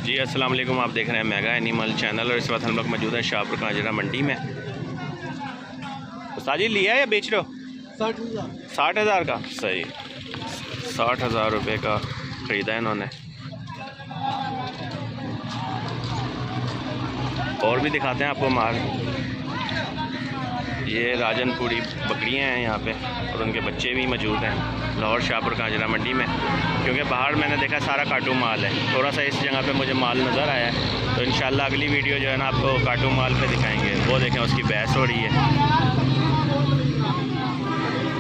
जी अस्सलाम वालेकुम, आप देख रहे हैं मेगा एनिमल चैनल और इस वक्त हम लोग मौजूद हैं शाहपुर कांजरा मंडी में। उस्ताद जी लिया है या बेच रहे हो? 60,000 का। सही, 60,000 रुपये का ख़रीदा है इन्होंने। और भी दिखाते हैं आपको माल। ये राजनपुरी बकरियां हैं यहाँ पे और उनके बच्चे भी मौजूद हैं लाहौर शाहपुर कांजरा मंडी में, क्योंकि बाहर मैंने देखा सारा काटू माल है। थोड़ा सा इस जगह पे मुझे माल नज़र आया है, तो इंशाल्लाह अगली वीडियो जो है ना आपको काटू माल पे दिखाएंगे। वो देखें, उसकी बहस हो रही है।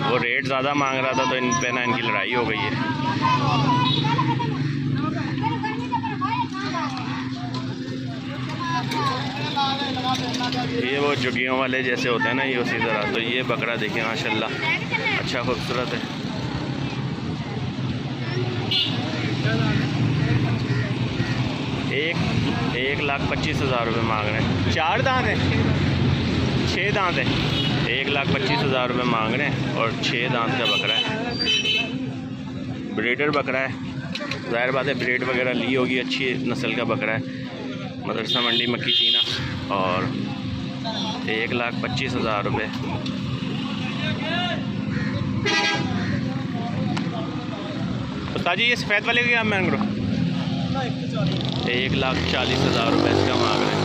वो रेट ज़्यादा मांग रहा था तो इन पे ना इनकी लड़ाई हो गई है। ये वो जुगियों वाले जैसे होते हैं ना, ये उसी तरह। तो ये बकरा देखिए माशाल्लाह, अच्छा खूबसूरत है। एक 1,25,000 रुपये मांग रहे हैं। 4 दांत हैं, 6 दांत है। 1,25,000 रुपये मांग रहे हैं और 6 दांत का बकरा है। ब्रीडर बकरा है, ज़ाहिर बात है ब्रीड वगैरह ली होगी, अच्छी नस्ल का बकरा है। मदरसा मंडी मक्की चीना और 1,25,000 रुपये। उस्ताद जी ये सफ़ेद वाले का क्या मांग रहे हो? 1,40,000 रुपये इसका मांग रहे हैं।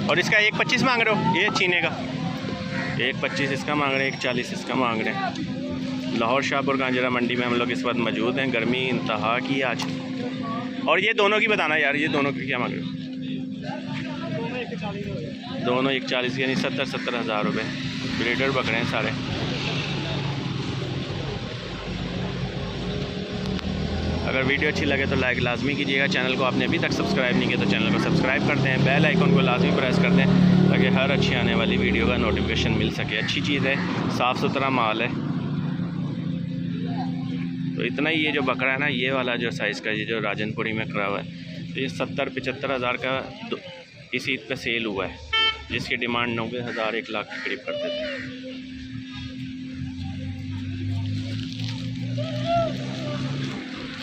और इसका 1,25 मांग रहे हो? ये चीने का 1,25 इसका मांग रहे हैं, 1,40 इसका मांग रहे हैं। लाहौर शाहपुर कांजरा मंडी में हम लोग इस वक्त मौजूद हैं। गर्मी इंतहा की आज। और ये दोनों की बताना यार, ये दोनों की क्या मांग रहे हो? दोनों 1,40 यानी 70,000 रुपये। ब्रीडर बकरे हैं सारे। अगर वीडियो अच्छी लगे तो लाइक लाजमी कीजिएगा। चैनल को आपने अभी तक सब्सक्राइब नहीं किया तो चैनल को सब्सक्राइब करते हैं। बेल आइकन को लाजमी प्रेस करते हैं ताकि हर अच्छी आने वाली वीडियो का नोटिफिकेशन मिल सके। अच्छी चीज़ है, साफ़ सुथरा माल है। तो इतना ही ये जो बकरा है ना, ये वाला जो साइज़ का, ये जो राजनपुरी में खड़ा हुआ है, तो ये 70-75,000 का इस ईद पे सेल हुआ है, जिसकी डिमांड 90,000 1 लाख के करीब करते थे।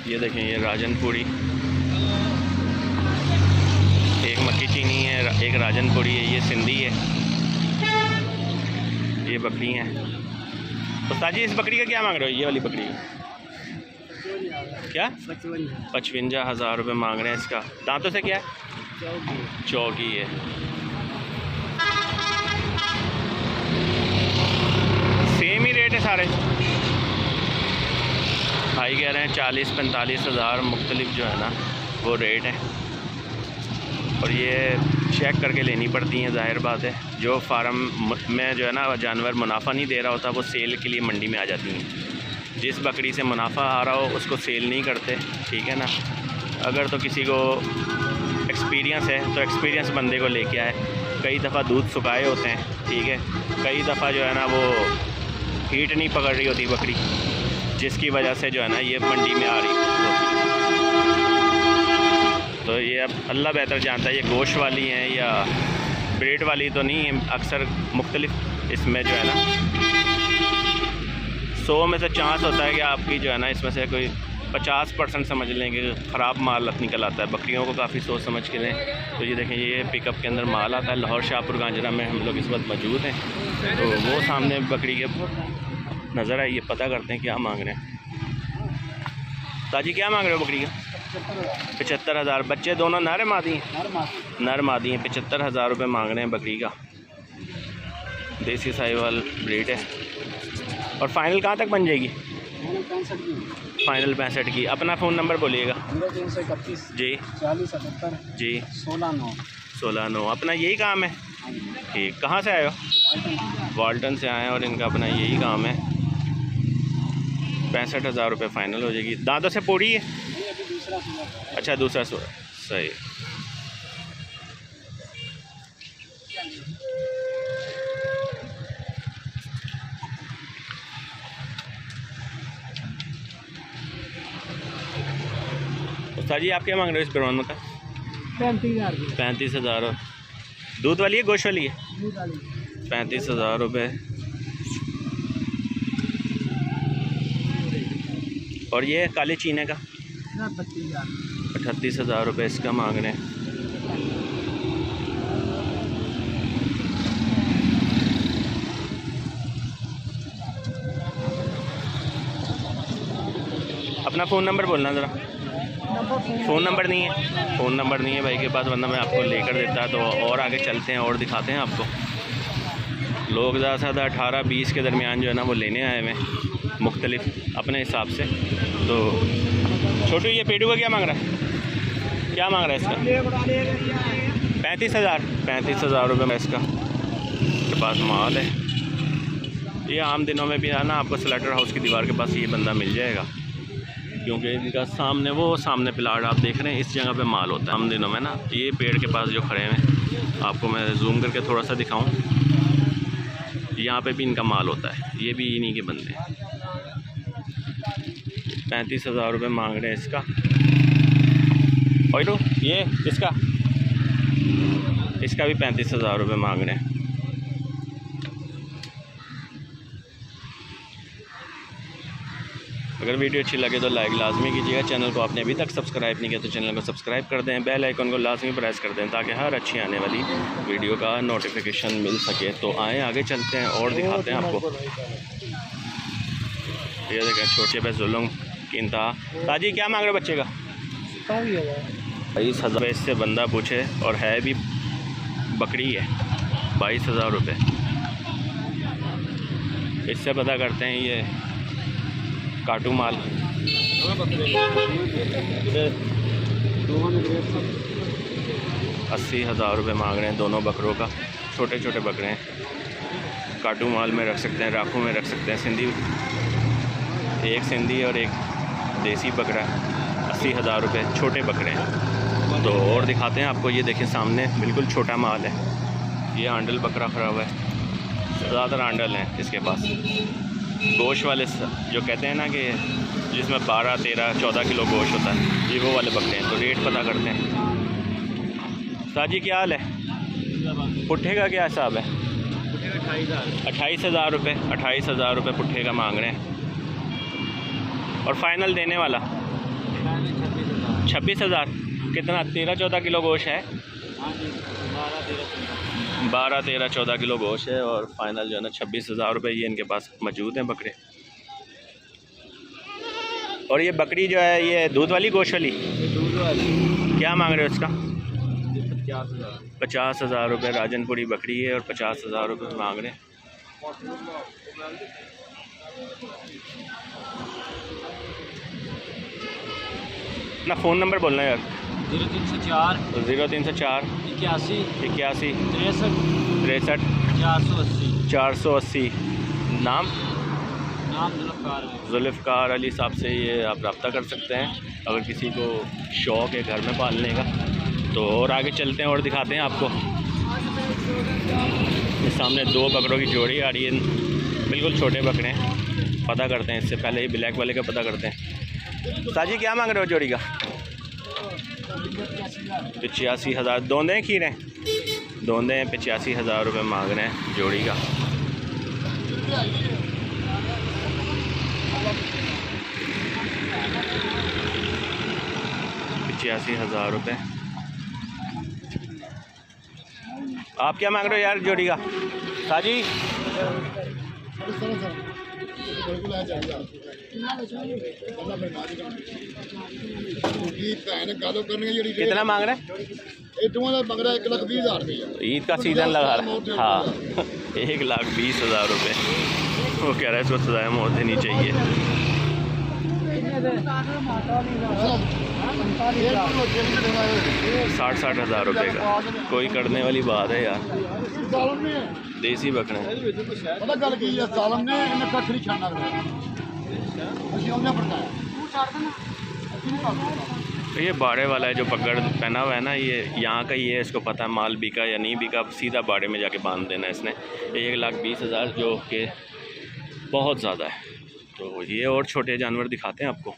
ये देखें, ये राजनपुरी, एक मक्की चीनी है, एक राजनपुरी है, ये सिंधी है। ये बकरी हैं। उस्ताद जी इस बकरी का क्या मांग रहे हो? ये वाली बकरी क्या 55,000 रुपये मांग रहे हैं इसका। दांतों से क्या है? चौकी है। सेम ही रेट है सारे। भाई कह रहे हैं 40-45,000 मुख्तलिफ जो है ना वो रेट है। और ये चेक करके लेनी पड़ती हैं, जाहिर बात है। जो फार्म में जो है ना जानवर मुनाफा नहीं दे रहा होता, वो सेल के लिए मंडी में आ जाती हैं। जिस बकरी से मुनाफा आ रहा हो उसको सेल नहीं करते, ठीक है ना। अगर तो किसी को एक्सपीरियंस है तो एक्सपीरियंस बंदे को लेके आए। कई दफ़ा दूध सुखाए होते हैं, ठीक है। कई दफ़ा जो है ना वो हीट नहीं पकड़ रही होती बकरी, जिसकी वजह से जो है ना ये मंडी में आ रही होती। तो ये अब अल्लाह बेहतर जानता है ये गोश्त वाली हैं या ब्रीड वाली तो नहीं है। अक्सर मुख्तलिफ इसमें जो है ना 100 में से चांस होता है कि आपकी जो है ना इसमें से कोई 50% समझ लें कि ख़राब माल निकल आता है। बकरियों को काफ़ी सोच समझ के लें। तो ये देखें, ये पिकअप के अंदर माल आता है। लाहौर शाहपुर कांजरा में हम लोग इस वक्त मौजूद हैं। तो वो सामने बकरी के नज़र है, ये पता करते हैं क्या मांग रहे हैं। ताजी क्या मांग रहे हो बकरी का? 75,000। बच्चे दोनों नर मादी हैं? नर मादी हैं। 75,000 रुपये मांग रहे हैं बकरी का। देसी साहिवाल ब्रीड है। और फाइनल कहाँ तक बन जाएगी? फाइनल 65 की। अपना फ़ोन नंबर बोलिएगा। 0331 जी 4077 जी 16 9। अपना यही काम है? ठीक। कहाँ से आए हो? वाल्टन से आए हैं और इनका अपना यही काम है। 65,000 रुपये फ़ाइनल हो जाएगी। दांतों से पूरी है? अच्छा, दूसरा सूरा। सही। उस्ताद जी आप क्या मांग रहे हो इस ब्राउन का? 35,000। दूध वाली है गोश्त वाली है? 35,000 रुपये। और ये काले चीने का 38,000 रुपये इसका मांग रहे हैं। अपना फ़ोन नंबर बोलना ज़रा। फ़ोन नंबर नहीं है, फ़ोन नंबर नहीं है भाई के पास, वरना मैं आपको लेकर देता। तो और आगे चलते हैं और दिखाते हैं आपको। लोग ज़्यादा से ज़्यादा 18-20 के दरमियान जो है ना वो लेने आए हुए हैं मुख्तलिफ अपने हिसाब से। तो छोटू ये पेडू का क्या मांग रहा है, क्या मांग रहा है इसका? 35,000 रुपये में इसका के पास माल है। ये आम दिनों में भी है ना आपको स्लेटर हाउस की दीवार के पास ये बंदा मिल जाएगा, क्योंकि इनका सामने प्लाट आप देख रहे हैं, इस जगह पे माल होता है आम दिनों में ना। ये पेड़ के पास जो खड़े हैं आपको मैं जूम करके थोड़ा सा दिखाऊं, यहाँ पे भी इनका माल होता है। ये भी इन्हीं के बंदे हैं। 35,000 रुपये मांग रहे हैं इसका। और ये इसका भी 35,000 रुपये मांग रहे हैं। अगर वीडियो अच्छी लगे तो लाइक लाजमी कीजिएगा। चैनल को आपने अभी तक सब्सक्राइब नहीं किया तो चैनल को सब्सक्राइब कर दें, बेल आइकन को लाजमी प्रेस कर दें ताकि हर अच्छी आने वाली वीडियो का नोटिफिकेशन मिल सके। तो आए आगे चलते हैं और दिखाते हैं आपको। ये देखें छोटे पे जुल्म की इंतहा। ताजी क्या मांग रहे बच्चे का? 22,000 इससे बंदा पूछे, और है भी बकरी है। 22,000 रुपये इससे पता करते हैं। ये काटू माल 80,000 रुपये मांग रहे हैं दोनों बकरों का। छोटे छोटे बकरे हैं, काटू माल में रख सकते हैं, राखू में रख सकते हैं। सिंधी, एक सिंधी और एक देसी बकरा। 80,000 रुपये छोटे बकरे हैं। तो और दिखाते हैं आपको। ये देखें सामने बिल्कुल छोटा माल है। ये आंडल बकरा खड़ा हुआ है, ज़्यादातर आंडल हैं इसके पास। गोश्त वाले जो कहते हैं ना कि जिसमें 12, 13, 14 किलो गोश्त होता है, ये वो वाले बकरे हैं। तो रेट पता करते हैं। साजी क्या हाल है? पुट्ठे का क्या हिसाब है? 28,000 रुपये। 28,000 रुपये पुट्ठे का मांग रहे हैं। और फाइनल देने वाला 26,000। कितना? 13-14 किलो गोश्त है। 12-13-14 किलो गोश्त है। और फाइनल जो है ना 26,000 रुपये ये इनके पास मौजूद हैं बकरे। और ये बकरी जो है ये दूध वाली गोश्त वाली क्या मांग रहे हो इसका? 50,000 रुपये। राजनपुरी बकरी है और 50,000 रुपये मांग रहे हैं। ना फ़ोन नंबर बोलना यार। 0304 0304 81 63 63 480। नाम जुल्फ़कार जुल्फ़कार अली साहब से ये आप रब्ता कर सकते हैं अगर किसी को शौक़ है घर में पालने का। तो और आगे चलते हैं और दिखाते हैं आपको। इस सामने 2 बकरों की जोड़ी आ रही है, बिल्कुल छोटे बकरे हैं। पता करते हैं, इससे पहले ही ब्लैक वाले का पता करते हैं। साजी क्या मांग रहे हो जोड़ी का? 85,000। दोंदे खीरे दोंदे 85,000 रुपये मांग रहे हैं जोड़ी का। ₹85,000। आप क्या मांग रहे हो यार जोड़ी का? साजी कितना मांग रहे हैं? ईद का सीज़न लगा रहा है। हाँ 1,20,000 रुपये। वो कह रहा है इसको सजाए मौत देनी चाहिए। 60,000 रुपये का कोई करने वाली बात है यार। देसी बकरे ये बाड़े वाला है जो पकड़ पहना हुआ है ना, ये यहाँ का ही है। इसको पता है माल बिका या नहीं बिका, सीधा बाड़े में जाके बांध देना है इसने। 1,20,000 जो कि बहुत ज़्यादा है। तो ये और छोटे जानवर दिखाते हैं आपको।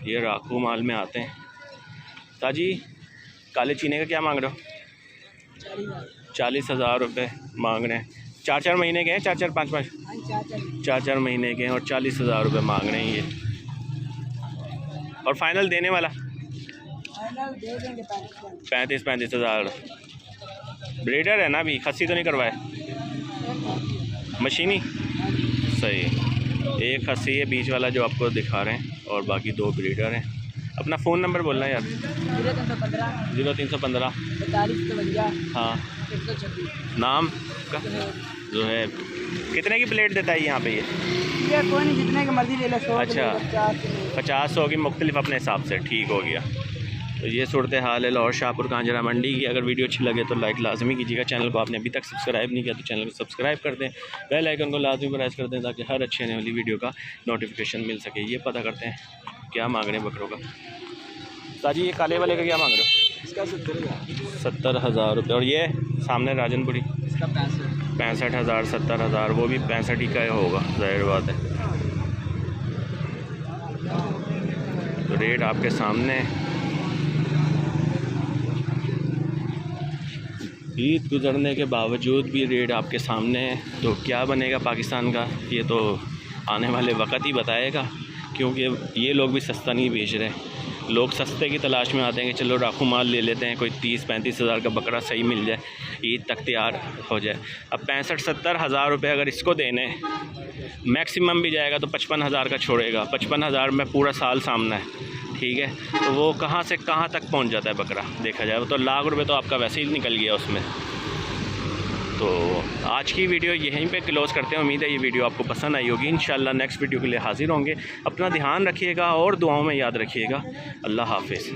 ये राखू माल में आते हैं। ताजी काले चीने का क्या मांग रहे हो? 40,000 रुपये मांग रहे हैं। 4-4 महीने के हैं, 4-4 5-5 4-4 महीने के हैं और 40,000 रुपये मांग रहे हैं ये। और फाइनल देने वाला दे देंगे 35 हज़ार। ब्रीडर है ना, अभी खस्सी तो नहीं करवाए, मशीनी सही। एक खस्सी है बीच वाला जो आपको दिखा रहे हैं और बाकी 2 ब्रीडर हैं। अपना फ़ोन नंबर बोलना यार। 0315 45 हाँ 126 नाम का जो है। कितने की प्लेट देता है यहाँ पे ये? कोई नहीं, जितने की मर्जी ले लो। 100 अच्छा 50-100 की मुख्तलिफ अपने हिसाब से, ठीक हो गया। तो ये सूरत हाल है लाहौर शाहपुर कांजरा मंडी की। अगर वीडियो अच्छी लगे तो लाइक लाजमी कीजिएगा। चैनल को आपने अभी तक सब्सक्राइब नहीं किया तो चैनल को सब्सक्राइब कर दें, बेल आइकन को लाजमी प्रेस कर दें ताकि हर अच्छी आने वाली वीडियो का नोटिफिकेशन मिल सके। ये पता करते हैं क्या मांग रहे हैं बकरों का। ताजी ये काले वाले का क्या मांग रहे हो? इसका 70 हज़ार रुपये। और ये सामने राजनपुरी इसका 65 हज़ार 70 हज़ार, वो भी 65 ही का होगा, जाहिर बात है। तो रेट आपके सामने। ईद गुजरने के बावजूद भी रेट आपके सामने है। तो क्या बनेगा पाकिस्तान का, ये तो आने वाले वक्त ही बताएगा, क्योंकि ये लोग भी सस्ता नहीं बेच रहे। लोग सस्ते की तलाश में आते हैं कि चलो राखू माल ले लेते हैं, कोई 30-35 हज़ार का बकरा सही मिल जाए, ईद तक तैयार हो जाए। अब 65-70 हज़ार रुपये अगर इसको देने, मैक्सिमम भी जाएगा तो 55 हज़ार का छोड़ेगा। 55 हज़ार में पूरा साल सामना है, ठीक है। तो वो कहाँ से कहाँ तक पहुँच जाता है बकरा, देखा जाए तो लाख रुपये तो आपका वैसे ही निकल गया उसमें। तो आज की वीडियो यहीं पे क्लोज़ करते हैं। उम्मीद है ये वीडियो आपको पसंद आई होगी। इंशाल्लाह नेक्स्ट वीडियो के लिए हाजिर होंगे। अपना ध्यान रखिएगा और दुआओं में याद रखिएगा। अल्लाह हाफिज़।